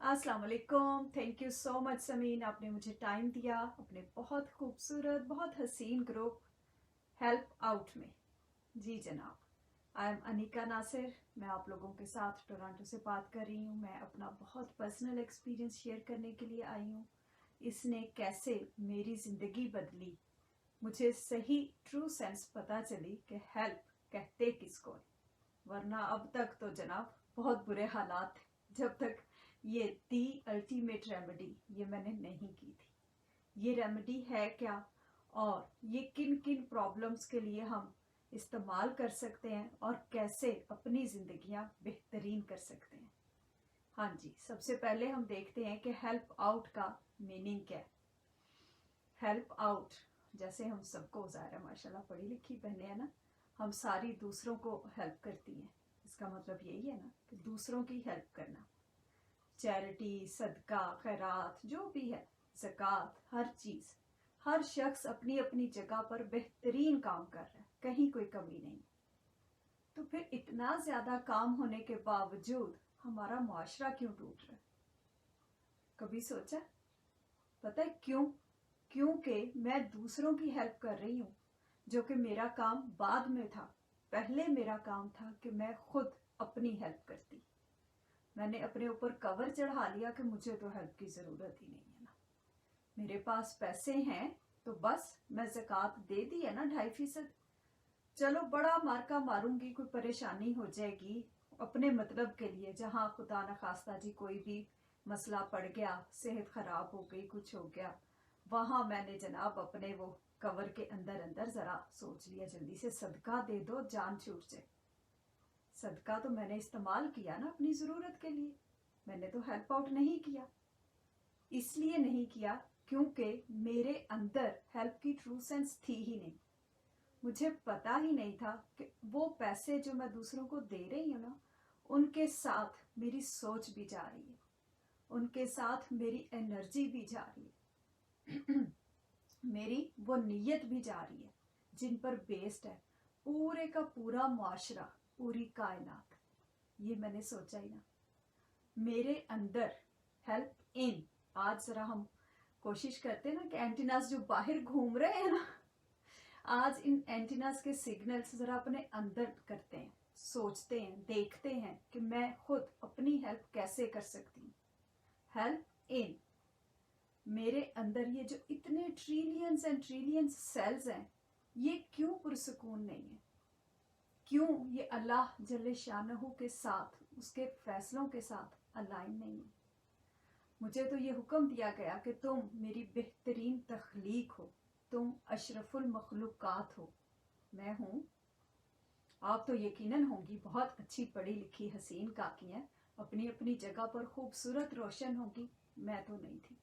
अस्सलाम वालेकुम। Thank you so much Sameen, आपने मुझे टाइम दिया अपने बहुत खूबसूरत बहुत हसीन ग्रुप हेल्प आउट में। जी जनाब, आई एम अनिका नासिर। मैं आप लोगों के साथ टोरंटो से बात कर रही हूँ। मैं अपना बहुत पर्सनल एक्सपीरियंस शेयर करने के लिए आई हूँ। इसने कैसे मेरी ज़िंदगी बदली, मुझे सही ट्रू सेंस पता चली कि हेल्प कहते किसको है। वरना अब तक तो जनाब बहुत बुरे हालात थे जब तक ये दी अल्टीमेट रेमेडी ये मैंने नहीं की थी। ये रेमेडी है क्या और ये किन किन प्रॉब्लम्स के लिए हम इस्तेमाल कर सकते हैं और कैसे अपनी जिंदगियां बेहतरीन कर सकते हैं। हाँ जी, सबसे पहले हम देखते हैं कि हेल्प आउट का मीनिंग क्या है। हेल्प आउट, जैसे हम सबको ज़ाहिर माशाल्लाह पढ़ी लिखी बहनें हैं ना, हम सारी दूसरों को हेल्प करती हैं। इसका मतलब यही है ना कि दूसरों की हेल्प करना। चैरिटी, सदका, खैरात, जो भी है, ज़कात, हर चीज़, हर शख्स अपनी अपनी जगह पर बेहतरीन काम कर रहा है, कहीं कोई कमी नहीं। तो फिर इतना ज़्यादा काम होने के बावजूद हमारा मुआशरा क्यों टूट रहा है? कभी सोचा? पता है क्यों? क्योंकि मैं दूसरों की हेल्प कर रही हूँ, जो कि मेरा काम बाद में था। पहले मेरा काम था कि मैं खुद अपनी हेल्प करती। मैंने अपने ऊपर कवर चढ़ा लिया कि मुझे तो हेल्प की ज़रूरत ही नहीं है ना, मेरे पास पैसे हैं तो बस मैं ज़कात दे दी है ना 2.5%, चलो बड़ा मार्का मारूंगी, कोई परेशानी हो जाएगी अपने मतलब के लिए। जहाँ खुदा न खास्ता जी कोई भी मसला पड़ गया, सेहत ख़राब हो गई, कुछ हो गया, वहाँ मैंने जनाब अपने वो कवर के अंदर अंदर ज़रा सोच लिया जल्दी से सदका दे दो, जान छूट जाए। सदका तो मैंने इस्तेमाल किया ना अपनी ज़रूरत के लिए, मैंने तो हेल्प आउट नहीं किया। इसलिए नहीं किया क्योंकि मेरे अंदर हेल्प की ट्रू सेंस थी ही नहीं। मुझे पता ही नहीं था कि वो पैसे जो मैं दूसरों को दे रही हूँ ना, उनके साथ मेरी सोच भी जा रही है, उनके साथ मेरी एनर्जी भी जा रही है मेरी वो नीयत भी जा रही है, जिन पर बेस्ड है पूरे का पूरा मुआशरा, पूरी कायनात। ये मैंने सोचा ही ना। मेरे अंदर हेल्प इन, आज जरा हम कोशिश करते हैं ना कि एंटीनास जो बाहर घूम रहे हैं ना, आज इन एंटीनास के सिग्नल्स जरा अपने अंदर करते हैं, सोचते हैं, देखते हैं कि मैं खुद अपनी हेल्प कैसे कर सकती हूँ। हेल्प इन, मेरे अंदर ये जो इतने ट्रिलियंस एंड ट्रिलियंस सेल्स हैं, ये क्यों पुरसकून नहीं है? क्यों ये अल्लाह जल्ले शानहू के साथ, उसके फैसलों के साथ अलाइन नहीं है? मुझे तो ये हुक्म दिया गया कि तुम मेरी बेहतरीन तख्लीक हो, तुम अशरफुल मखलूकात हो। मैं हूँ। आप तो यकीनन होंगी बहुत अच्छी पढ़ी लिखी हसीन काकी हैं, अपनी अपनी जगह पर खूबसूरत रोशन होगी। मैं तो नहीं थी।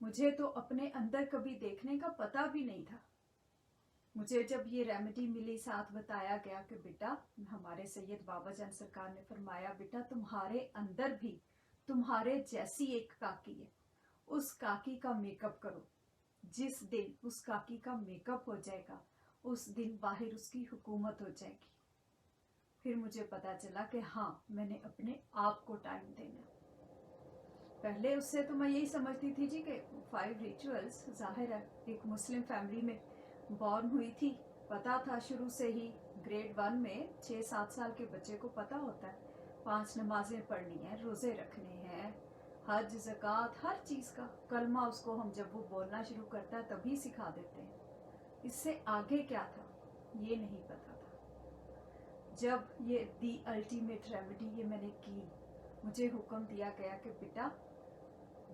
मुझे तो अपने अंदर कभी देखने का पता भी नहीं था। मुझे जब ये रेमेडी मिली, साथ बताया गया कि बेटा, हमारे सैयद बाबा जान सरकार ने फरमाया, बेटा तुम्हारे अंदर भी तुम्हारे जैसी एक काकी है, उस काकी का मेकअप करो। जिस दिन उस काकी का मेकअप हो जाएगा, उस दिन बाहर उसकी हुकूमत हो जाएगी। फिर मुझे पता चला कि हाँ, मैंने अपने आप को टाइम देना। पहले उससे तो मैं यही समझती थी जी कि 5 रिचुअल्स, जाहिर है एक मुस्लिम फैमिली में बॉर्न हुई थी, पता था शुरू से ही। ग्रेड 1 में 6-7 साल के बच्चे को पता होता है 5 नमाजें पढ़नी है, रोज़े रखने हैं, हज, ज़कात, हर चीज़ का कलमा उसको हम जब वो बोलना शुरू करता है तभी सिखा देते हैं। इससे आगे क्या था ये नहीं पता था। जब ये दी अल्टीमेट रेमेडी ये मैंने की, मुझे हुक्म दिया गया कि बेटा,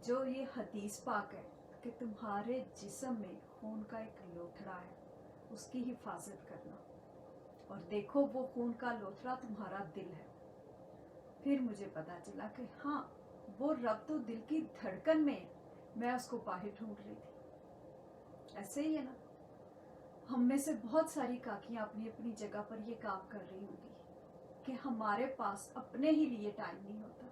जो ये हदीस पाक है कि तुम्हारे जिस्म में खून का एक लोथड़ा है, उसकी हिफाजत करना, और देखो वो खून का लोथड़ा तुम्हारा दिल है। फिर मुझे पता चला कि हाँ, वो रब तो दिल की धड़कन में है, मैं उसको बाहर ढूंढ रही थी। ऐसे ही है ना, हम में से बहुत सारी काकियां अपनी अपनी जगह पर ये काम कर रही होंगी कि हमारे पास अपने ही लिए टाइम नहीं होता।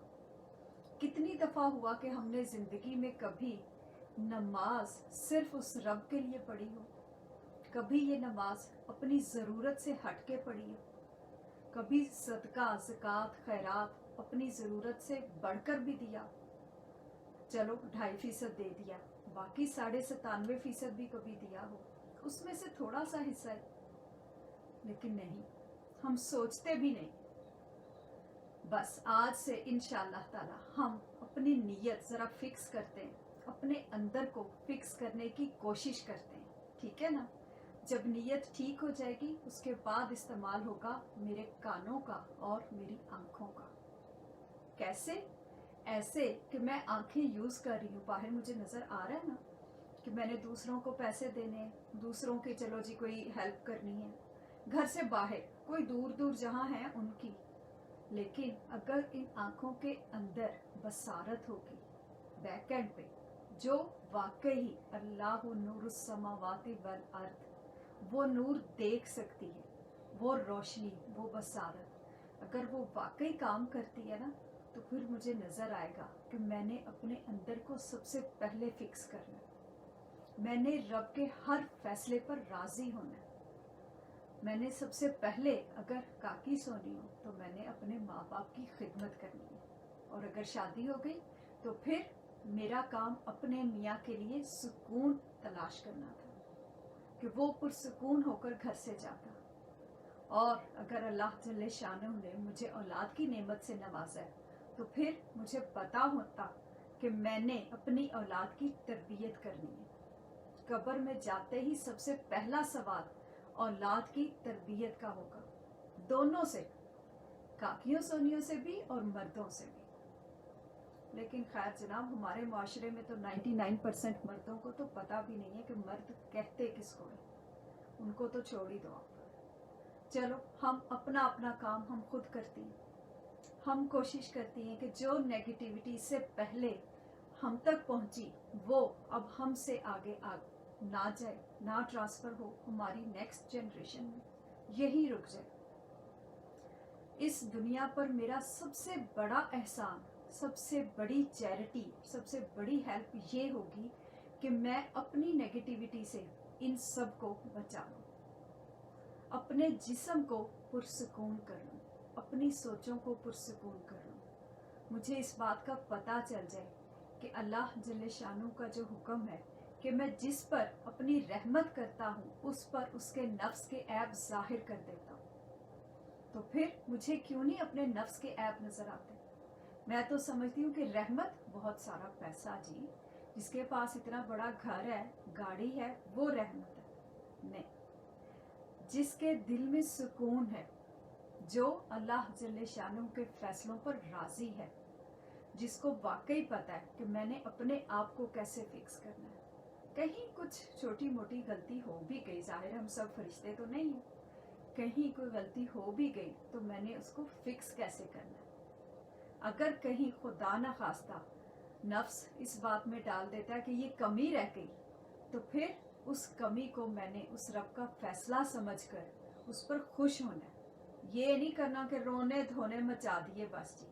कितनी दफ़ा हुआ कि हमने ज़िंदगी में कभी नमाज सिर्फ उस रब के लिए पढ़ी हो, कभी ये नमाज अपनी ज़रूरत से हट के पढ़ी हो, कभी सदका, ज़कात, खैरात अपनी ज़रूरत से बढ़कर भी दिया, चलो 2.5% दे दिया, बाकी 97.5% भी कभी दिया हो, उसमें से थोड़ा सा हिस्सा है। लेकिन नहीं, हम सोचते भी नहीं। बस आज से इंशाअल्लाह ताला हम अपनी नीयत ज़रा फिक्स करते हैं, अपने अंदर को फिक्स करने की कोशिश करते हैं, ठीक है ना। जब नीयत ठीक हो जाएगी उसके बाद इस्तेमाल होगा मेरे कानों का और मेरी आँखों का। कैसे? ऐसे कि मैं आँखें यूज़ कर रही हूँ, बाहर मुझे नज़र आ रहा है ना कि मैंने दूसरों को पैसे देने, दूसरों के चलो जी कोई हेल्प करनी है, घर से बाहर कोई दूर दूर जहाँ है उनकी। लेकिन अगर इन आँखों के अंदर बसारत होगी बैक एंड पे, जो वाकई अल्लाह नूरुस समावाति वल अर्द, वो नूर देख सकती है, वो रोशनी, वो बसारत अगर वो वाकई काम करती है ना, तो फिर मुझे नज़र आएगा कि मैंने अपने अंदर को सबसे पहले फिक्स करना है। मैंने रब के हर फैसले पर राज़ी होना है। मैंने सबसे पहले अगर काकी सोनी हो तो मैंने अपने माँ बाप की खिदमत करनी है, और अगर शादी हो गई तो फिर मेरा काम अपने मियाँ के लिए सुकून तलाश करना था कि वो पुरसुकून होकर घर से जाता। और अगर अल्लाह जल्ले शानहू ने मुझे औलाद की नेमत से नवाजा है तो फिर मुझे पता होता कि मैंने अपनी औलाद की तरबियत करनी है। कब्र में जाते ही सबसे पहला सवाल औलाद की तरबियत का होगा, दोनों से, काकियों सोनियों से भी और मर्दों से भी। लेकिन खैर जनाब, हमारे माशरे में तो 99% मर्दों को तो पता भी नहीं है कि मर्द कहते किसको है, उनको तो छोड़ ही दो आप। चलो, हम अपना अपना काम हम खुद करती हैं। हम कोशिश करती हैं कि जो नेगेटिविटी से पहले हम तक पहुंची वो अब हमसे आगे ना जाए, ना ट्रांसफ़र हो हमारी नेक्स्ट जनरेशन में, यही रुक जाए। इस दुनिया पर मेरा सबसे बड़ा एहसान, सबसे बड़ी चैरिटी, सबसे बड़ी हेल्प ये होगी कि मैं अपनी नेगेटिविटी से इन सब को बचा लूँ, अपने जिस्म को पुरसुकून कर लूँ, अपनी सोचों को पुरसुकून कर लूँ। मुझे इस बात का पता चल जाए कि अल्लाह जल्ले शानू का जो हुक्म है कि मैं जिस पर अपनी रहमत करता हूँ उस पर उसके नफ्स के ऐब जाहिर कर देता हूँ, तो फिर मुझे क्यों नहीं अपने नफ्स के ऐब नज़र आते। मैं तो समझती हूँ कि रहमत बहुत सारा पैसा जी, जिसके पास इतना बड़ा घर है, गाड़ी है, वो रहमत है। नहीं, जिसके दिल में सुकून है, जो अल्लाह जल्ले शानू के फैसलों पर राज़ी है, जिसको वाकई पता है कि मैंने अपने आप को कैसे फिक्स करना है। कहीं कुछ छोटी मोटी गलती हो भी गई, जाहिर हम सब फरिश्ते तो नहीं हैं, कहीं कोई गलती हो भी गई तो मैंने उसको फिक्स कैसे करना है। अगर कहीं खुदा न खास्ता नफ्स इस बात में डाल देता है कि ये कमी रह गई, तो फिर उस कमी को मैंने उस रब का फैसला समझकर उस पर खुश होना है। ये नहीं करना कि रोने धोने मचा दिए बस जी,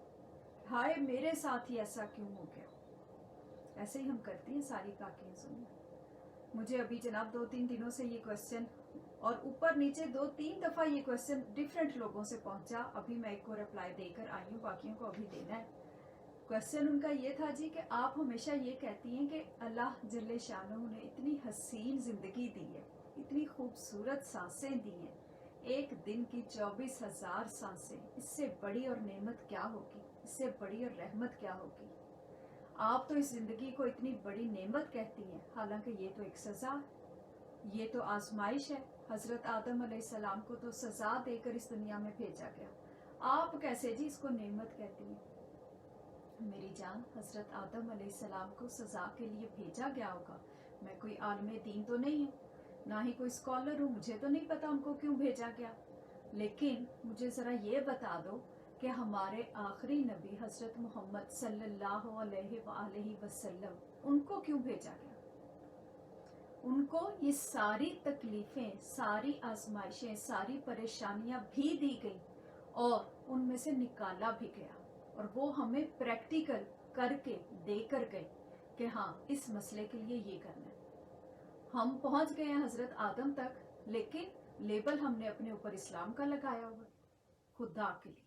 हाय मेरे साथ ही ऐसा क्यों हो गया। ऐसे ही हम करती हैं सारी काकियाँ सुनिए। मुझे अभी जनाब 2-3 दिनों से ये क्वेश्चन, और ऊपर नीचे 2-3 दफ़ा ये क्वेश्चन डिफरेंट लोगों से पहुंचा। अभी मैं एक को रिप्लाई देकर आई हूँ, बाकियों को अभी देना है। क्वेश्चन उनका ये था जी कि आप हमेशा ये कहती हैं कि अल्लाह जल्ले शानहू ने इतनी हसीन ज़िंदगी दी है, इतनी खूबसूरत सांसें दी हैं, एक दिन की 24,000 सांसें, इससे बड़ी और नेमत क्या होगी, इससे बड़ी और रहमत क्या होगी। आप तो इस ज़िंदगी को इतनी बड़ी नेमत कहती हैं, हालांकि ये तो एक सज़ा, ये तो आजमाइश है। हज़रत आदम अलैहिस्सलाम को तो सज़ा देकर इस दुनिया में भेजा गया, आप कैसे जी इसको नेमत कहती हैं। मेरी जान, हज़रत आदम अलैहिस्सलाम को सज़ा के लिए भेजा गया होगा। मैं कोई आलिम दीन तो नहीं हूँ, ना ही कोई स्कॉलर हूँ, मुझे तो नहीं पता उनको क्यों भेजा गया। लेकिन मुझे ज़रा ये बता दो कि हमारे आखिरी नबी हज़रत मोहम्मद सल्लल्लाहु अलैहि वसल्लम, उनको क्यों भेजा गया। उनको ये सारी तकलीफ़ें, सारी आजमाइशें, सारी परेशानियां भी दी गई और उनमें से निकाला भी गया, और वो हमें प्रैक्टिकल करके देकर गए कि हाँ इस मसले के लिए ये करना है। हम पहुंच गए हैं हज़रत आदम तक, लेकिन लेबल हमने अपने ऊपर इस्लाम का लगाया हुआ, खुदा के लिए।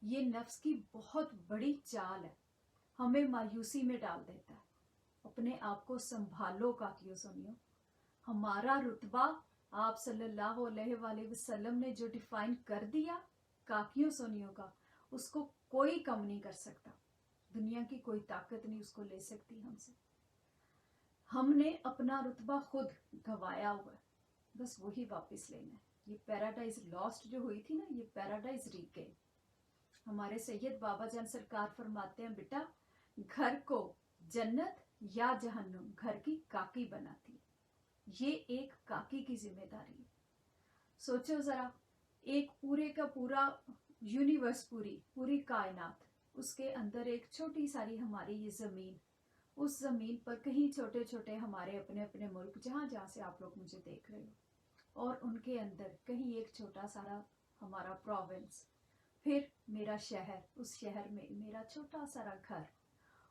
ये नफ्स की बहुत बड़ी चाल है। हमें मायूसी में डाल देता है। अपने आप को संभालो काकियों सुनियो। हमारा रुतबा आप सल्लल्लाहु अलैहि वसल्लम ने जो डिफाइन कर दिया काकियों सोनियों का, उसको कोई कम नहीं कर सकता। दुनिया की कोई ताकत नहीं उसको ले सकती हमसे। हमने अपना रुतबा खुद गवाया हुआ है, बस वही वापस लेना है। ये पैराडाइज लॉस्ट जो हुई थी ना, ये पैराडाइज रीगेन। हमारे सैयद बाबा जान सरकार फरमाते हैं, बेटा घर को जन्नत या जहन्नुम घर की काकी बनाती है। ये एक काकी की जिम्मेदारी है। सोचो जरा, एक पूरे का पूरा यूनिवर्स, पूरी कायनात, उसके अंदर एक छोटी सारी हमारी ये जमीन, उस जमीन पर कहीं छोटे छोटे हमारे अपने अपने मुल्क, जहाँ जहाँ से आप लोग मुझे देख रहे हो, और उनके अंदर कहीं एक छोटा सारा हमारा प्रोविंस, फिर मेरा शहर, उस शहर में मेरा छोटा सारा घर,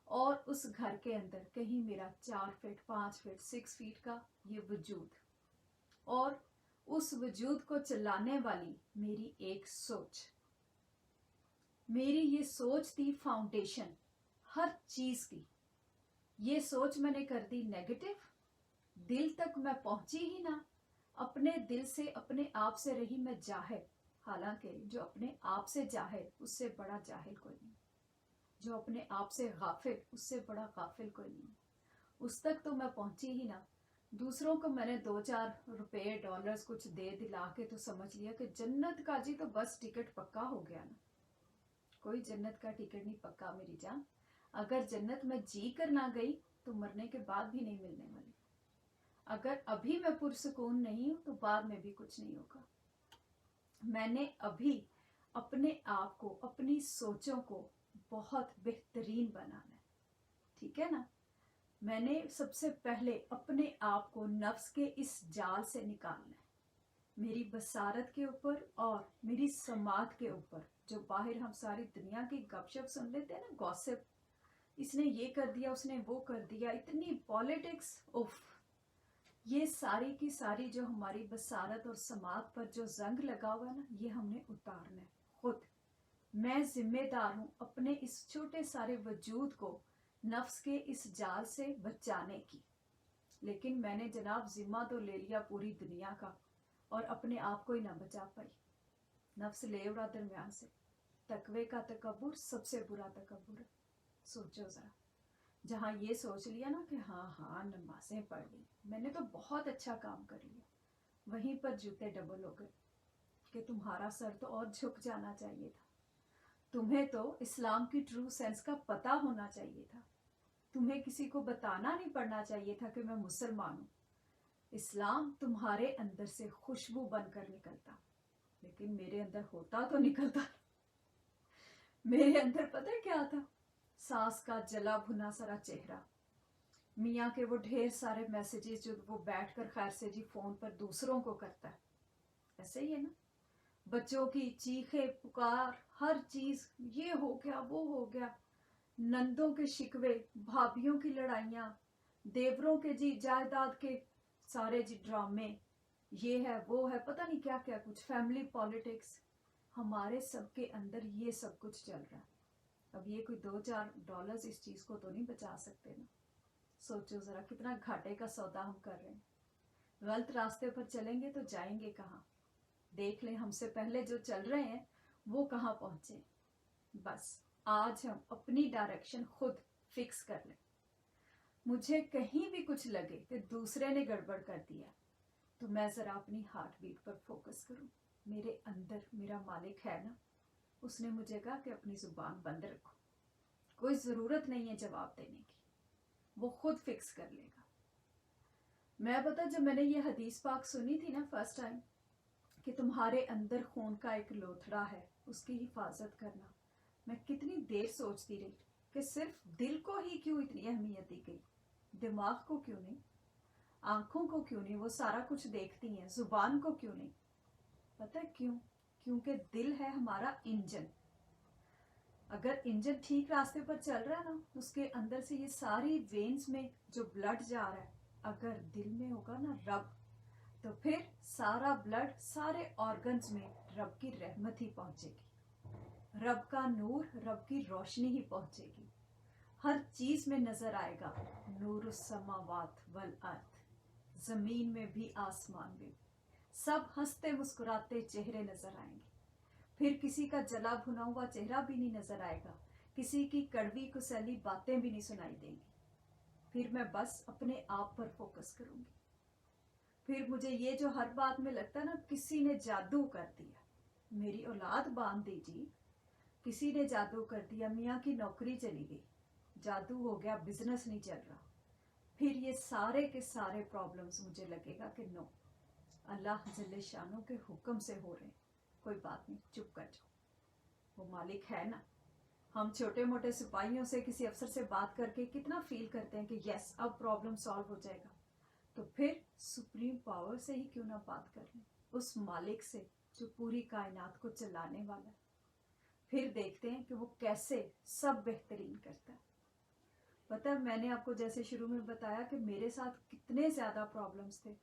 और उस घर के अंदर कहीं मेरा 4 फीट 5 फीट 6 फीट का ये वजूद, और उस वजूद को चलाने वाली मेरी एक सोच। मेरी ये सोच थी फाउंडेशन हर चीज की। ये सोच मैंने कर दी नेगेटिव, दिल तक मैं पहुंची ही ना। अपने दिल से, अपने आप से रही मैं जाहिल। हालांकि जो अपने आप से जाहिल, उससे बड़ा जाहिल कोई नहीं। जो अपने आप से गाफिल, उससे बड़ा गाफिल कोई नहीं। उस तक तो मैं पहुंची ही ना। दूसरों को मैंने 2-4 रुपए डॉलर्स कुछ दे दिला के तो समझ लिया कि जन्नत का जी तो बस टिकट पक्का हो गया ना। कोई जन्नत का टिकट नहीं पक्का मेरी जान। अगर जन्नत में जी कर ना गई तो मरने के बाद भी नहीं मिलने वाली। अगर अभी मैं पुरसुकून नहीं हूं तो बाद में भी कुछ नहीं होगा। मैंने अभी अपने आप को, अपनी सोचों को बहुत बेहतरीन बनाना है, ठीक है ना। मैंने सबसे पहले अपने आप को नफ्स के इस जाल से निकालना है। मेरी बसारत के ऊपर और मेरी समात के ऊपर, जो बाहर हम सारी दुनिया की गपशप सुन लेते हैं ना, गॉसिप, इसने ये कर दिया, उसने वो कर दिया, इतनी पॉलिटिक्स, उफ, ये सारी की सारी जो हमारी बसारत और समात पर जो जंग लगा हुआ है ना, ये हमने उतारना है खुद। मैं जिम्मेदार हूं अपने इस छोटे सारे वजूद को नफ्स के इस जाल से बचाने की। लेकिन मैंने जनाब जिम्मा तो ले लिया पूरी दुनिया का और अपने आप को ही ना बचा पाई। नफ्स ले उड़ा दरमियान से। तकवे का तकब्बुर सबसे बुरा तकब्बुर है। सोचो जरा, जहाँ ये सोच लिया ना कि हाँ नमाजें पढ़ ली, मैंने तो बहुत अच्छा काम कर लिया, वहीं पर जूते डबल हो गए कि तुम्हारा सर तो और झुक जाना चाहिए था। तुम्हें तो इस्लाम की ट्रू सेंस का पता होना चाहिए था। तुम्हें किसी को बताना नहीं पड़ना चाहिए था कि मैं मुसलमान हूँ। इस्लाम तुम्हारे अंदर से खुशबू बनकर निकलता, लेकिन मेरे अंदर होता तो निकलता। मेरे अंदर पता है क्या था? सास का जला भुना सारा चेहरा, मियाँ के वो ढेर सारे मैसेजेस जो वो बैठकर खैर से जी फोन पर दूसरों को करता है। ऐसे ही है ना, बच्चों की चीखे पुकार, हर चीज, ये हो गया वो हो गया, नंदों के शिकवे, भाभियों की लड़ाइयाँ, देवरों के जी जायदाद के सारे जी ड्रामे, ये है वो है, पता नहीं क्या क्या कुछ, फैमिली पॉलिटिक्स, हमारे सबके अंदर ये सब कुछ चल रहा है। अब ये कोई 2-4 डॉलर्स इस चीज को तो नहीं बचा सकते ना। सोचो जरा कितना घाटे का सौदा हम कर रहे हैं। गलत रास्ते पर चलेंगे तो जाएंगे कहाँ? देख लें हमसे पहले जो चल रहे हैं वो कहाँ पहुंचे। बस आज हम अपनी डायरेक्शन खुद फिक्स कर लें। मुझे कहीं भी कुछ लगे कि दूसरे ने गड़बड़ कर दिया तो मैं जरा अपनी हार्ट बीट पर फोकस करूं। मेरे अंदर मेरा मालिक है ना, उसने मुझे कहा कि अपनी जुबान बंद रखो, कोई जरूरत नहीं है जवाब देने की, वो खुद फिक्स कर लेगा। मैं पता जब मैंने ये हदीस पाक सुनी थी ना फर्स्ट टाइम कि तुम्हारे अंदर खून का एक लोथड़ा है, उसकी हिफाजत करना, मैं कितनी देर सोचती रही कि सिर्फ दिल को ही क्यों इतनी अहमियत दी गई, दिमाग को क्यों नहीं, आंखों को क्यों नहीं, वो सारा कुछ देखती हैं, जुबान को क्यों नहीं। पता है क्यों? क्योंकि दिल है हमारा इंजन। अगर इंजन ठीक रास्ते पर चल रहा है ना, उसके अंदर से ये सारी वेन्स में जो ब्लड जा रहा है, अगर दिल में होगा ना रब, तो फिर सारा ब्लड सारे ऑर्गन्स में रब की रहमत ही पहुंचेगी, रब का नूर, रब की रोशनी ही पहुंचेगी। हर चीज में नजर आएगा नूरुस समावात वल अर्थ, जमीन में भी आसमान में भी सब हंसते मुस्कुराते चेहरे नजर आएंगे। फिर किसी का जला भुना हुआ चेहरा भी नहीं नजर आएगा, किसी की कड़वी कुसैली बातें भी नहीं सुनाई देंगी। फिर मैं बस अपने आप पर फोकस करूंगी। फिर मुझे ये जो हर बात में लगता है ना किसी ने जादू कर दिया, मेरी औलाद बांध दी जी, किसी ने जादू कर दिया, मियाँ की नौकरी चली गई, जादू हो गया, बिजनेस नहीं चल रहा, फिर ये सारे के सारे प्रॉब्लम्स मुझे लगेगा कि नो, अल्लाह जल्ले शानों के हुक्म से हो रहे, कोई बात नहीं, चुप कर जाओ, वो मालिक है ना। हम छोटे मोटे सिपाहियों से किसी अफसर से बात करके कितना फील करते हैं कि यस अब प्रॉब्लम सॉल्व हो जाएगा, तो फिर सुप्रीम पावर से ही क्यों ना बात कर लें, उस मालिक से जो पूरी कायनात को चलाने वाला है। फिर देखते हैं कि वो कैसे सब बेहतरीन करता है। पता है मैंने आपको जैसे शुरू में बताया कि मेरे साथ कितने ज्यादा प्रॉब्लम्स थे।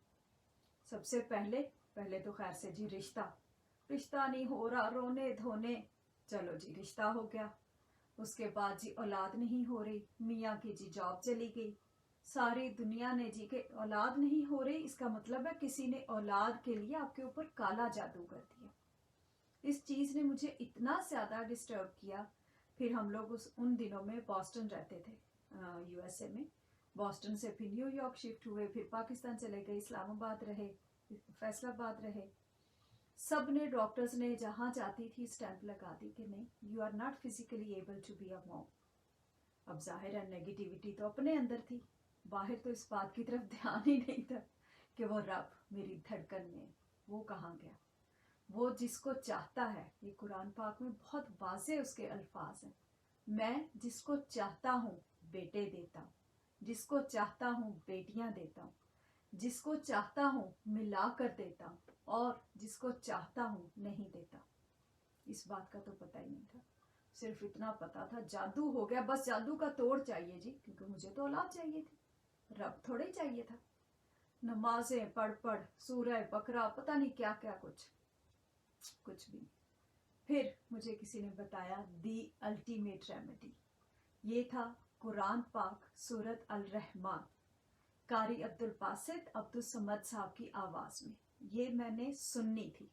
सबसे पहले तो खैर से जी रिश्ता नहीं हो रहा, रोने धोने, चलो जी रिश्ता हो गया। उसके बाद जी औलाद नहीं हो रही, मियाँ की जी जॉब चली गई, सारी दुनिया ने जी के औलाद नहीं हो रही, इसका मतलब है किसी ने औलाद के लिए आपके ऊपर काला जादू कर दिया। इस चीज ने मुझे इतना ज्यादा डिस्टर्ब किया। फिर हम लोग उन दिनों में बॉस्टन रहते थे, यूएसए में। बॉस्टन से फिर न्यूयॉर्क शिफ्ट हुए, फिर पाकिस्तान चले गए, इस्लामाबाद रहे, फैसलाबाद रहे। सब ने डॉक्टर्स ने जहां जाती थी स्टैंप लगा दी कि नहीं, you are not physically able to be a mom. अब जाहिर है नेगेटिविटी तो अपने अंदर थी, बाहर तो इस बात की तरफ ध्यान ही नहीं था कि वो रब मेरी धड़कन में, वो कहाँ गया। वो जिसको चाहता है, ये कुरान पाक में बहुत वाज़ेह उसके अल्फाज हैं, मैं जिसको चाहता हूँ बेटे देता हूँ, जिसको चाहता हूँ बेटियां देता हूँ, जिसको चाहता हूँ मिला कर देता हूँ, और जिसको चाहता हूँ नहीं देता। इस बात का तो पता ही नहीं था, सिर्फ इतना पता था जादू हो गया, बस जादू का तोड़ चाहिए जी, क्योंकि मुझे तो औलाद चाहिए थी, रब थोड़े चाहिए था। नमाजें पढ़ सूरह बकरा, पता नहीं क्या क्या, कुछ भी नहीं। फिर मुझे किसी ने बताया दी अल्टीमेट रेमेडी, ये था कुरान पाक सूरत अल रहमान, कारी अब्दुल बासित अब्दुल समद साहब की आवाज में। ये मैंने सुननी थी,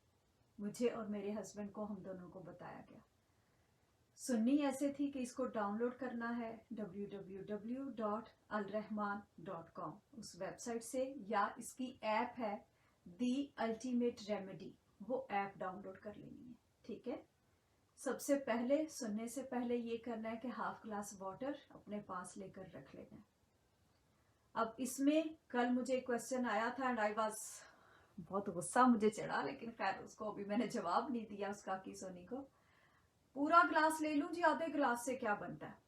मुझे और मेरे हस्बैंड को, हम दोनों को बताया गया। सुननी ऐसे थी कि इसको डाउनलोड करना है www.alrahman.com उस वेबसाइट से, या इसकी ऐप है दी अल्टीमेट रेमेडी, वो ऐप डाउनलोड कर लेनी है। ठीक है, सबसे पहले सुनने से पहले ये करना है कि हाफ ग्लास वाटर अपने पास लेकर रख लेना है। अब इसमें कल मुझे क्वेश्चन आया था एंड आई वाज, बहुत गुस्सा मुझे चढ़ा, लेकिन खैर उसको अभी मैंने जवाब नहीं दिया उसका कि सोनी को, पूरा ग्लास ले लूं जी, आधे ग्लास से क्या बनता है।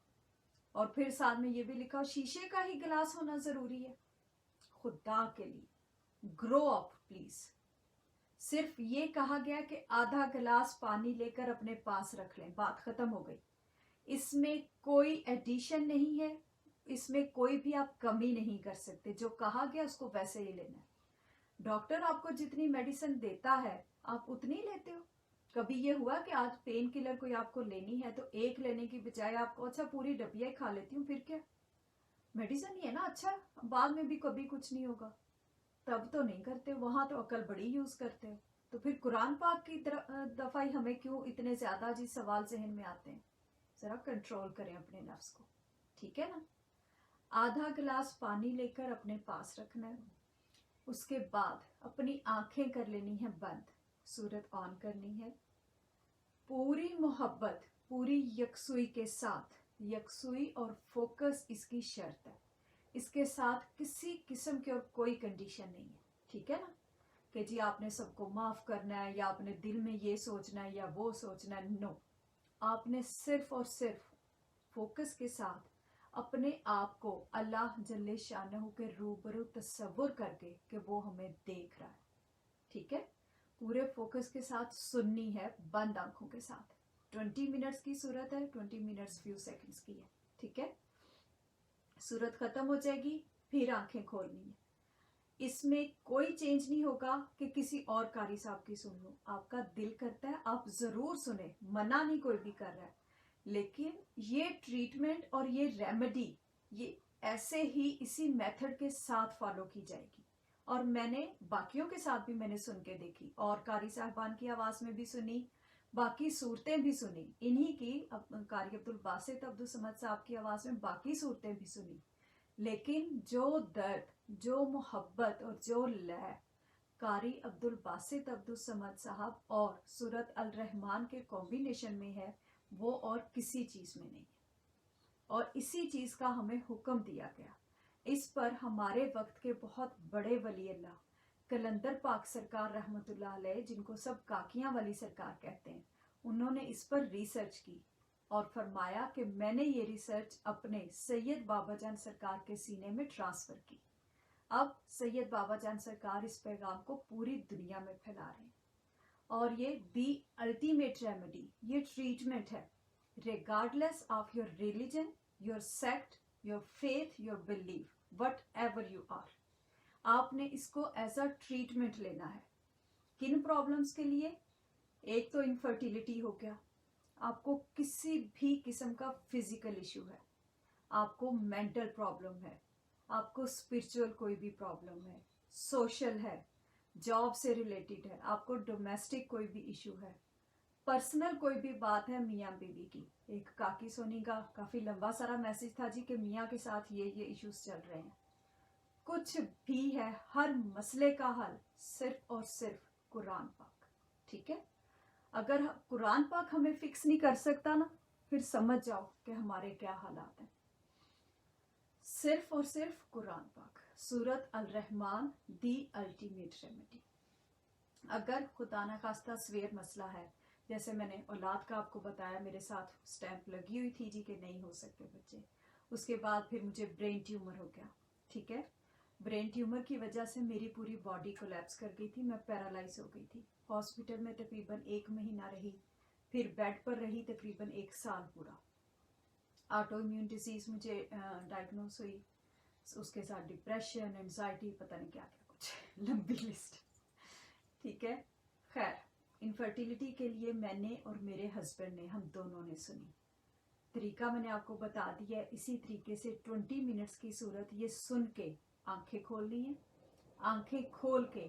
और फिर साथ में ये भी लिखा शीशे का ही गिलास होना जरूरी है। खुदा के लिए ग्रो अप प्लीज। सिर्फ ये कहा गया कि आधा गिलास पानी लेकर अपने पास रख लें, बात खत्म हो गई। इसमें कोई एडिशन नहीं है, इसमें कोई भी आप कमी नहीं कर सकते, जो कहा गया उसको वैसे ही लेना है। डॉक्टर आपको जितनी मेडिसिन देता है आप उतनी लेते हो। कभी ये हुआ कि आज पेन किलर कोई आपको लेनी है तो एक लेने की बजाय आपको अच्छा पूरी डबिया खा लेती हूँ, फिर क्या, मेडिसिन ही है ना, अच्छा बाद में भी कभी कुछ नहीं होगा, तब तो नहीं करते, वहां तो अकल बड़ी यूज करते हो। तो फिर कुरान पाक की दफाई हमें क्यों इतने ज्यादा जी सवाल जहन में आते हैं। जरा कंट्रोल करें अपने नफ्स को, ठीक है ना। आधा गिलास पानी लेकर अपने पास रखना है। उसके बाद अपनी आंखें कर लेनी है बंद, सूरत ऑन करनी है, पूरी मोहब्बत पूरी यकसुई के साथ, यकसुई और फोकस इसकी शर्त है, इसके साथ किसी किस्म की और कोई कंडीशन नहीं है। ठीक है ना, कि जी आपने सबको माफ करना है या आपने दिल में ये सोचना है या वो सोचना है, नो। आपने सिर्फ और सिर्फ फोकस के साथ अपने आप को अल्लाह जल्ले शानहू के रूबरू तस्वुर करके कि वो हमें देख रहा है। ठीक है, पूरे फोकस के साथ सुननी है, बंद आंखों के साथ। 20 मिनट्स की सूरत है, 20 मिनट्स फ्यू सेकंड्स की है। ठीक है, सूरत खत्म हो जाएगी, फिर आंखें खोलनी है। इसमें कोई चेंज नहीं होगा कि किसी और कारी साहब की सुन लो, आपका दिल करता है आप जरूर सुने, मना नहीं कोई भी कर रहा है, لیکن یہ ٹریٹمنٹ اور یہ ریمیڈی یہ ایسے ہی اسی میتھڈ کے ساتھ فالو کی جائے گی. اور میں نے باقیوں کے ساتھ بھی میں نے سن کے دیکھی اور قاری صاحبان کی آواز میں بھی سنی, باقی صورتیں بھی سنی, انہی کی قاری عبدالباسط عبدالصمد صاحب کی آواز میں باقی صورتیں بھی سنی. لیکن جو درد, جو محبت اور جو لے قاری عبدالباسط عبدالصمد صاحب اور سورت الرحمن کے کمبینیشن میں ہے وہ اور کسی چیز میں نہیں ہے. اور اسی چیز کا ہمیں حکم دیا گیا. اس پر ہمارے وقت کے بہت بڑے ولی اللہ قلندر پاک سرکار رحمت اللہ علیہ, جن کو سب کاکیاں والی سرکار کہتے ہیں, انہوں نے اس پر ریسرچ کی اور فرمایا کہ میں نے یہ ریسرچ اپنے سید بابا جان سرکار کے سینے میں ٹرانسفر کی. اب سید بابا جان سرکار اس پیغام کو پوری دنیا میں پھیلا رہے ہیں اور یہ دی الٹیمیٹ ریمیڈی, یہ ٹریٹمنٹ ہے regardless of your religion, your sect, your faith, your belief, whatever you are. آپ نے اس کو ایز اے ٹریٹمنٹ لینا ہے. کن پرابلمس کے لیے؟ ایک تو انفرٹیلٹی ہو گیا, آپ کو کسی بھی قسم کا فزیکل ایشو ہے, آپ کو مینٹل پرابلم ہے, آپ کو اسپرچول کوئی بھی پرابلم ہے, سوشل ہے, جاب سے ریلیٹڈ ہے, آپ کو ڈومیسٹک کوئی بھی ایشو ہے, پرسنل کوئی بھی بات ہے میاں بیوی کی. ایک کاکی سونی کا کافی لمبا سارا میسج تھا جی کہ میاں کے ساتھ یہ ایشوز چل رہے ہیں. کچھ بھی ہے, ہر مسئلے کا حل صرف اور صرف قرآن پاک. ٹھیک ہے, اگر قرآن پاک ہمیں فکس نہیں کر سکتا نا, پھر سمجھ جاؤ کہ ہمارے کیا حالات ہیں. صرف اور صرف قرآن پاک, سورت الرحمن, دی الٹیمیٹ ریمیڈی. اگر خدا نخواستہ سویر مسئلہ ہے, جیسے میں نے اولاد کا آپ کو بتایا, میرے ساتھ سٹیمپ لگی ہوئی تھی جی کہ نہیں ہو سکتے بچے. اس کے بعد پھر مجھے برین ٹیومر ہو گیا. ٹھیک ہے, برین ٹیومر کی وجہ سے میری پوری باڈی کولیپس کر گئی تھی, میں پیرالائز ہو گئی تھی. ہاسپٹل میں تقریباً 1 مہینہ رہی, پھر بیڈ پر رہی تقریباً 1 سال پورا. آٹو امیون ڈیزیز مجھے ڈائگنوز ہوئی, اس کے ساتھ ڈپریشن, انزائٹی, پتہ نہیں کیا کیا کچھ, لمبی لسٹ. ٹھیک ہے, خیر انفرٹیلٹی کے لیے میں نے اور میرے ہسبینڈ نے, ہم دونوں نے سنی. طریقہ میں نے آپ کو بتا دیا ہے. اسی طریقے سے 20 منٹس کی صورت یہ سن کے آنکھیں کھول لی ہیں. آنکھیں کھول کے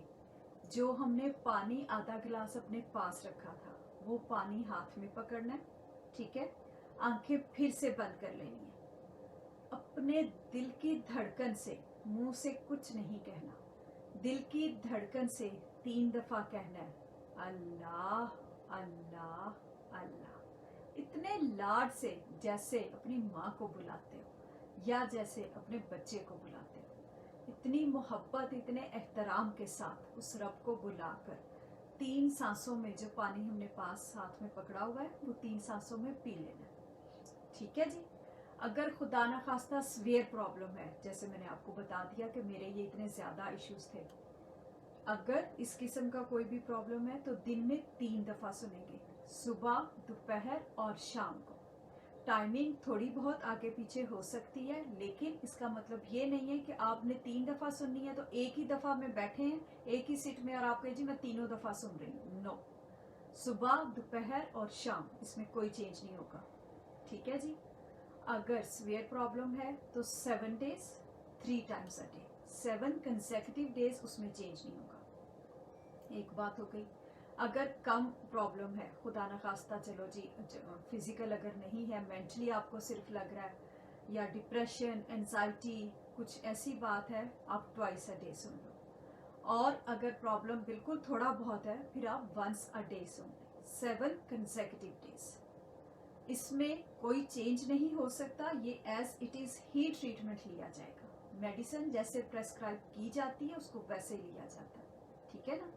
جو ہم نے پانی آدھا گلاس اپنے پاس رکھا تھا وہ پانی ہاتھ میں پکڑنا ہے. ٹھیک ہے, آنکھیں پھر سے بند کر لینی ہے. اپنے دل کی دھڑکن سے, منہ سے کچھ نہیں کہنا, دل کی دھڑکن سے 3 دفعہ کہنا ہے اللہ اللہ اللہ, اتنے لاڈ سے جیسے اپنی ماں کو بلاتے ہو یا جیسے اپنے بچے کو بلاتے ہو. اتنی محبت, اتنے احترام کے ساتھ اس رب کو بلا کر 3 سانسوں میں جو پانی ہم نے پاس ہاتھ میں پکڑا ہوا ہے وہ 3 سانسوں میں پی لینا. ٹھیک ہے جی. اگر خدا نخواستہ سویر پرابلم ہے, جیسے میں نے آپ کو بتا دیا کہ میرے یہ اتنے زیادہ ایشوز تھے, اگر اس قسم کا کوئی بھی پرابلم ہے تو دن میں 3 دفعہ سنیں گے, صبح, دوپہر اور شام کو. ٹائمنگ تھوڑی بہت آگے پیچھے ہو سکتی ہے, لیکن اس کا مطلب یہ نہیں ہے کہ آپ نے 3 دفعہ سننی ہے تو ایک ہی دفعہ میں بیٹھے ہیں ایک ہی سیٹ میں اور آپ کہیں جی میں 3 دفعہ سن رہی ہوں. نو, صبح, دوپہر اور شام, اس میں کوئی چینج نہیں ہوگا. ٹھیک ہے جی. اگر سویر پرابلم ہے تو 7 days 3 times a day, 7 consecutive days, اس میں چینج نہیں ہوگا. ایک بات ہو گئی. اگر کم پرابلم ہے, خدا نخواستہ چلو جی فزیکل اگر نہیں ہے, مینٹلی آپ کو صرف لگ رہا ہے یا ڈپریشن, انزائٹی, کچھ ایسی بات ہے, آپ 2 a day سن لو. اور اگر پرابلم بالکل تھوڑا بہت ہے پھر آپ 1 a day سن لیں, 7 consecutive days. اس میں کوئی چینج نہیں ہو سکتا, یہ as it is he treatment لیا جائے گا. میڈیسن جیسے پریسکرائب کی جاتی ہے اس کو ویسے لیا جاتا ہے. ٹھیک ہے نا.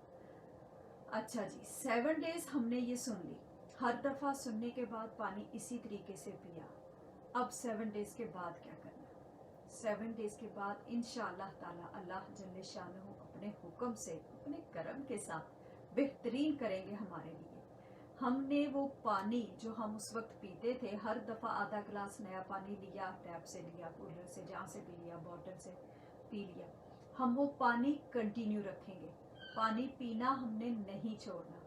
اچھا جی, 7 days ہم نے یہ سن لی. ہر دفعہ سننے کے بعد پانی اسی طریقے سے پیا. اب 7 days کے بعد کیا کرنا ہے؟ 7 days کے بعد انشاءاللہ تعالی اللہ جل شانہ اپنے حکم سے, اپنے کرم کے ساتھ بہترین کریں گے ہمارے لیے. ہم نے وہ پانی جو ہم اس وقت پیتے تھے, ہر دفعہ آدھا گلاس نیا پانی لیا, ٹیپ سے لیا, کولر سے, جہاں سے بھی لیا, بوٹل سے پی لیا, ہم وہ پانی کنٹینیو رکھیں گے. پانی پینا ہم نے نہیں چھوڑنا.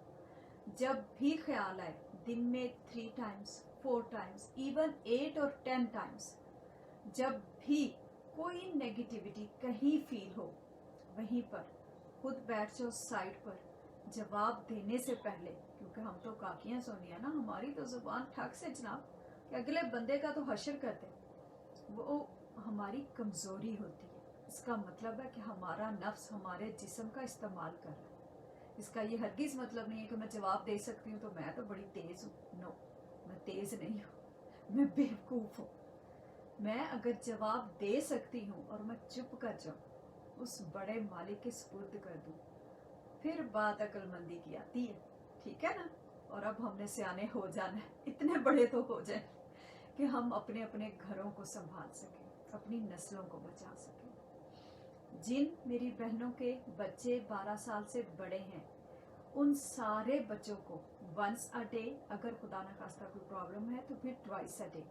جب بھی خیال آئے, دن میں 3 times, 4 टाइम्स, इवन 8 और 10 टाइम्स। जब भी कोई नेगेटिविटी कहीं फील हो, वहीं पर खुद बैठ जाओ साइड पर, जवाब देने से पहले, क्योंकि हम तो काकियां सोनिया ना, हमारी तो जुबान ठग से जनाब कि अगले बंदे का तो हशर करते, वो हमारी कमजोरी होती है। इसका मतलब है कि हमारा नफ्स हमारे जिस्म का इस्तेमाल कर रहा है। इसका ये हरगिज मतलब नहीं है कि मैं जवाब दे सकती हूँ तो मैं तो बड़ी तेज हूँ। नो, मैं तेज नहीं हूँ, मैं बेवकूफ हूँ। मैं अगर जवाब दे सकती हूँ और मैं चुप कर जाऊँ, उस बड़े मालिक के सुपुर्द कर दूँ, फिर बात अक्लमंदी की आती है, ठीक है ना। और अब हमने सियाने हो जाना है, इतने बड़े तो हो जाए कि हम अपने अपने घरों को संभाल सकें, अपनी नस्लों को बचा सकें। जिन मेरी बहनों के बच्चे 12 साल से बड़े हैं, उन सारे बच्चों को वंस अ डे, अगर खुदा न खास्ता कोई प्रॉब्लम है तो फिर ट्वाइस अ डे,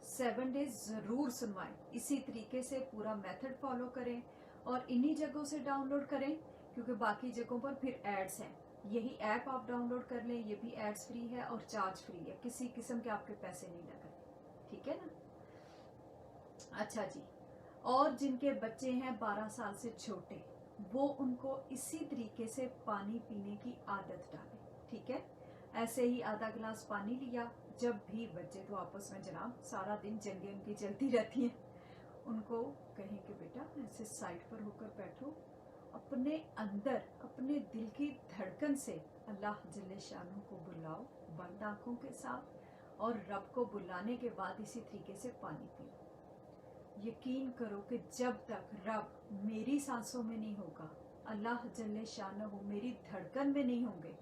7 डेज जरूर सुनवाएं। इसी तरीके से पूरा मेथड फॉलो करें और इन्हीं जगहों से डाउनलोड करें, क्योंकि बाकी जगहों पर फिर एड्स हैं। यही ऐप आप डाउनलोड कर लें, ये भी एड्स फ्री है और चार्ज फ्री है, किसी किस्म के आपके पैसे नहीं लग रहे, ठीक है ना। अच्छा जी, और जिनके बच्चे हैं 12 साल से छोटे, वो उनको इसी तरीके से पानी पीने की आदत डालें, ठीक है। ऐसे ही आधा गिलास पानी लिया, जब भी बच्चे तो आपस में जनाब सारा दिन जंगें उनकी चलती रहती हैं, उनको कहें कि बेटा ऐसे साइड पर होकर बैठो, अपने अंदर अपने दिल की धड़कन से अल्लाह जल्ले शानू को बुलाओ बंद आंखों के साथ, और रब को बुलाने के बाद इसी तरीके से पानी पियो। यकीन करो कि जब तक रब मेरी सांसों में नहीं होगा, अल्लाह जल्ले शानहू मेरी धड़कन में नहीं होंगे,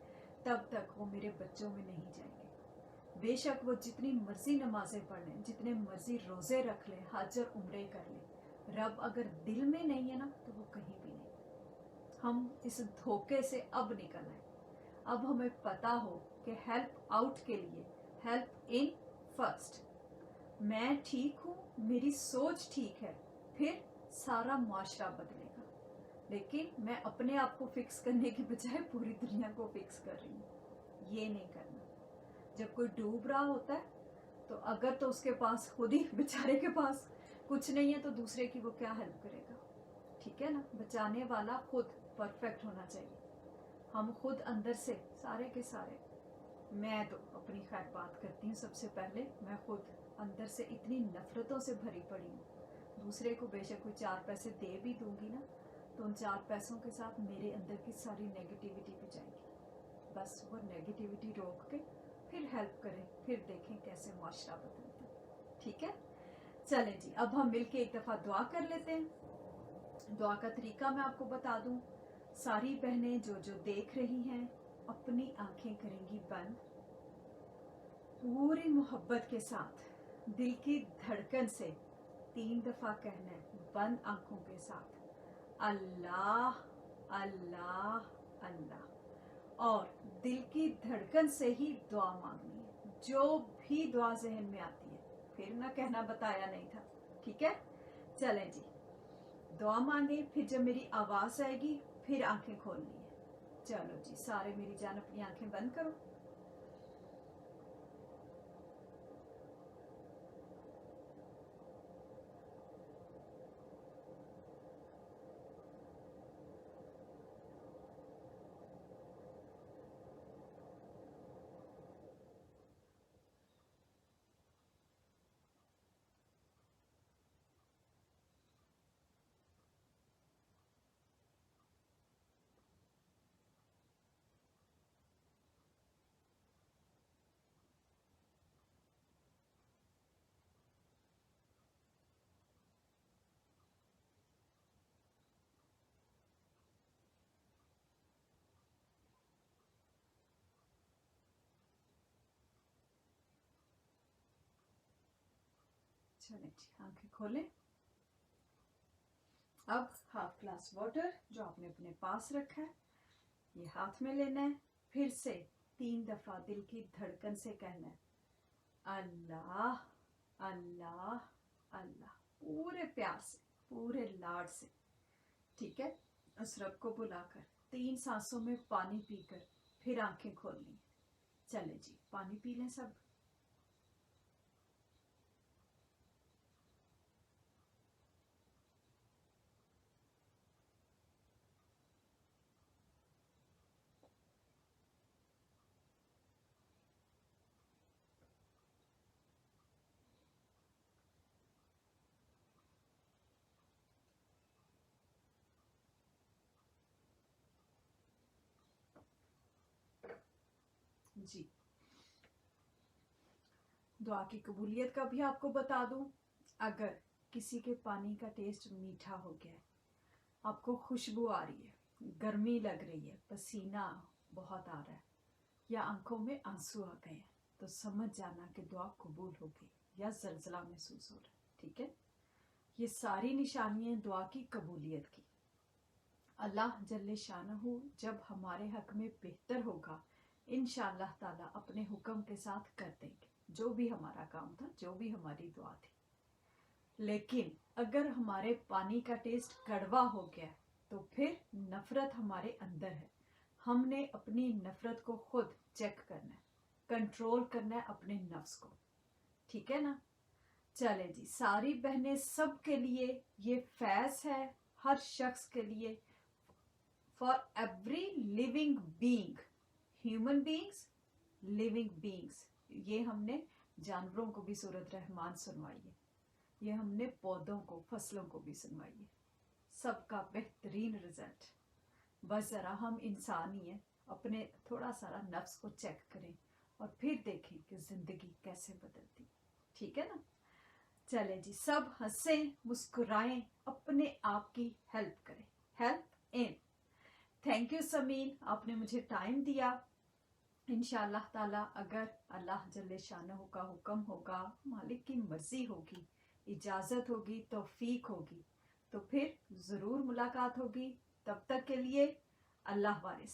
तब तक वो मेरे बच्चों में नहीं जाएंगे। बेशक वो जितनी मर्जी नमाजें पढ़ लें, जितने मर्जी रोजे रख लें, हज और उम्रे कर लें, रब अगर दिल में नहीं है ना तो वो कहीं भी नहीं। हम इस धोखे से अब निकल आए। अब हमें पता हो कि हेल्प आउट के लिए हेल्प इन फर्स्ट। मैं ठीक हूँ, मेरी सोच ठीक है, फिर सारा मुआशरा बदलेगा। लेकिन मैं अपने आप को फिक्स करने की बजाय पूरी दुनिया को फिक्स कर रही हूँ, ये नहीं करना। जब कोई डूब रहा होता है तो अगर तो उसके पास खुद ही बेचारे के पास कुछ नहीं है तो दूसरे की वो क्या हेल्प करेगा, ठीक है ना। बचाने वाला खुद परफेक्ट होना चाहिए। हम खुद अंदर से सारे के सारे, मैं तो अपनी खैर बात करती हूँ सबसे पहले, मैं खुद अंदर से इतनी नफरतों से भरी पड़ी हूँ। दूसरे को बेशक कोई 4 पैसे दे भी दूंगी ना, तो उन 4 पैसों के साथ मेरे अंदर की सारी नेगेटिविटी भी जाएगी। बस वो नेगेटिविटी रोक के फिर हेल्प करें, फिर देखें कैसे मुआशरा बदलता है, ठीक है। चलें जी, अब हम मिलके एक दफ़ा दुआ कर लेते हैं। दुआ का तरीका मैं आपको बता दूं। सारी बहनें जो जो देख रही हैं, अपनी आंखें करेंगी बंद, पूरी मोहब्बत के साथ दिल की धड़कन से 3 दफा कहना है बंद आंखों के साथ, अल्लाह अल्लाह अल्लाह, और दिल की धड़कन से ही दुआ मांगनी है, जो भी दुआ जहन में आती है। फिर ना कहना बताया नहीं था, ठीक है। चलें जी, दुआ मांगे, फिर जब मेरी आवाज आएगी फिर आंखें खोलनी है। चलो जी, सारे मेरी जान अपनी आंखें बंद करो। चलें जी, आंखें खोलें। अब हाफ ग्लास वाटर जो आपने अपने पास रखा है, ये हाथ में लेना है। फिर से 3 दफा दिल की धड़कन से कहना है अल्लाह अल्लाह अल्लाह, पूरे प्यार से, पूरे लाड से, ठीक है। उस रब को बुलाकर 3 सांसों में पानी पीकर फिर आंखें खोलनी। चले जी, पानी पी लें सब। जी, दुआ की कबूलियत का भी आपको बता दूं, अगर किसी के पानी का टेस्ट मीठा हो गया है, आपको खुशबू आ रही है, गर्मी लग रही है, पसीना बहुत आ रहा है, या आंखों में आंसू आ गए हैं, तो समझ जाना कि दुआ कबूल हो गई या जलजला महसूस हो रहा है। ठीक है, ये सारी निशानियां दुआ की कबूलियत की। अल्लाह जल्ले शानहू जब हमारे हक में बेहतर होगा, इंशाअल्लाह ताला अपने हुक्म के साथ कर देंगे जो भी हमारा काम था, जो भी हमारी दुआ थी। लेकिन अगर हमारे पानी का टेस्ट कड़वा हो गया तो फिर नफरत हमारे अंदर है। हमने अपनी नफरत को खुद चेक करना है, कंट्रोल करना है अपने नफ्स को। ठीक है ना? चले जी, सारी बहनें सब के लिए ये फैज है, हर शख्स के लिए, for every living being, human beings, living beings. ये हमने जानवरों को भी सूरत रहमान सुनवाई है, ये हमने पौधों को, फसलों को भी सुनवाई है, सबका बेहतरीन रिजल्ट। बस ज़रा हम इंसान ही हैं, अपने थोड़ा सारा नफ्स को चेक करें और फिर देखें कि ज़िंदगी कैसे बदलती। ठीक है ना? चले जी, सब हंसें, मुस्कुराएं, अपने आप की हेल्प करें, help in. Thank you Sameen, आपने मुझे टाइम दिया। इंशाअल्लाह ताला अगर अल्लाह जल्ले शानहू का हुक्म होगा, मालिक की मर्जी होगी, इजाज़त होगी, तौफीक होगी, तो फिर ज़रूर मुलाकात होगी। तब तक के लिए अल्लाह वारिस।